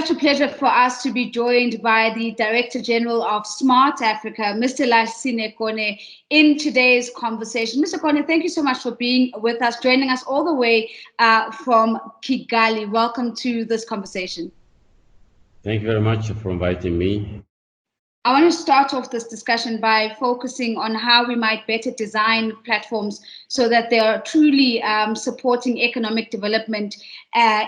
such a pleasure for us to be joined by the Director General of Smart Africa, Mr. Lacina Koné, in today's conversation. Mr. Koné, thank you so much for being with us, joining us all the way from Kigali. Welcome to this conversation. Thank you very much for inviting me. I want to start off this discussion by focusing on how we might better design platforms so that they are truly supporting economic development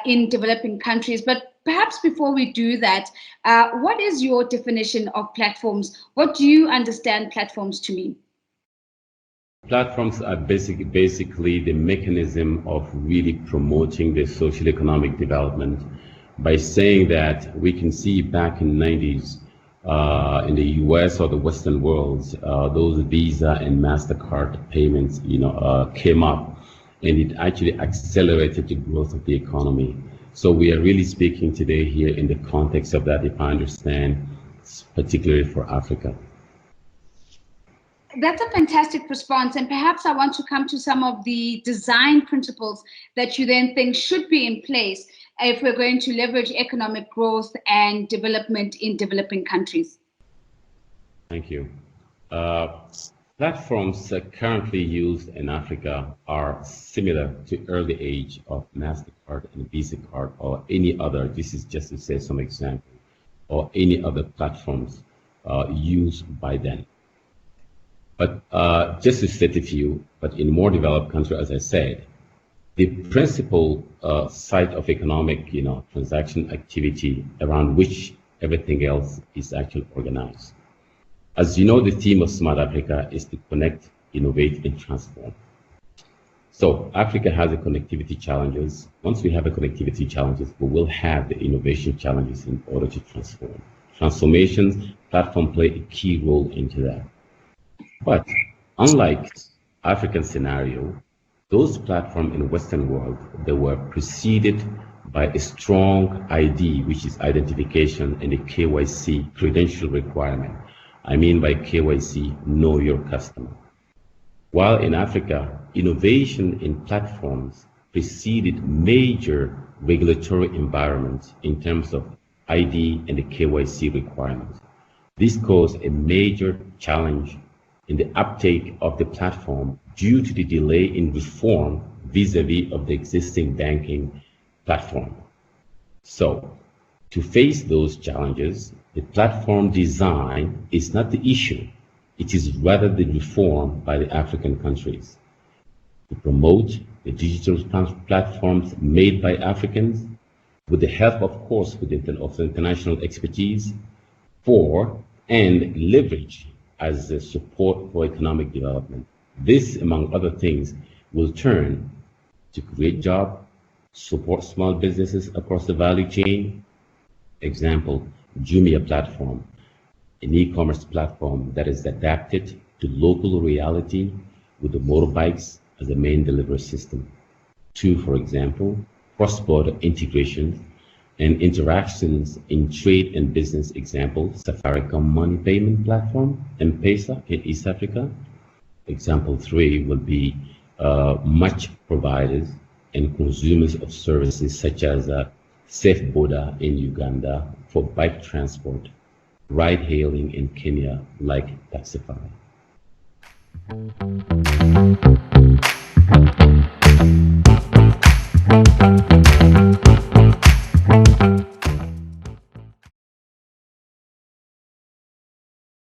in developing countries. But perhaps before we do that, what is your definition of platforms? What do you understand platforms to mean? Platforms are basically the mechanism of really promoting the social economic development by saying that we can see back in the 90s in the US or the Western worlds, those Visa and MasterCard payments, came up, and it actually accelerated the growth of the economy. So we are really speaking today here in the context of that, if I understand, particularly for Africa. That's a fantastic response. And perhaps I want to come to some of the design principles that you then think should be in place if we're going to leverage economic growth and development in developing countries. Thank you. Platforms currently used in Africa are similar to early age of MasterCard and Visa card or any other, this is just to say some example, or any other platforms used by them. But just to state a few, but in more developed countries, as I said, the principal site of economic, transaction activity around which everything else is actually organized. As you know, the theme of Smart Africa is to connect, innovate, and transform. So Africa has the connectivity challenges. Once we have the connectivity challenges, we will have the innovation challenges in order to transform. Transformations, platform play a key role into that. But unlike African scenario, those platforms in the Western world, they were preceded by a strong ID, which is identification, and a KYC, credential requirement. I mean by KYC, know your customer. While in Africa, innovation in platforms preceded major regulatory environments in terms of ID and the KYC requirements. This caused a major challenge in the uptake of the platform due to the delay in reform vis-a-vis of the existing banking platform. So, to face those challenges, the platform design is not the issue. It is rather the reform by the African countries to promote the digital platforms made by Africans with the help, of course, of international expertise and leverage as a support for economic development. This, among other things, will turn to create jobs, support small businesses across the value chain. Example, Jumia platform, an e-commerce platform that is adapted to local reality with the motorbikes as a main delivery system. 2, for example, cross-border integration and interactions in trade and business. Example, Safaricom money payment platform, M-Pesa in East Africa. Example 3 will be much providers and consumers of services such as Safe Boda in Uganda for bike transport, ride hailing in Kenya like Taxify.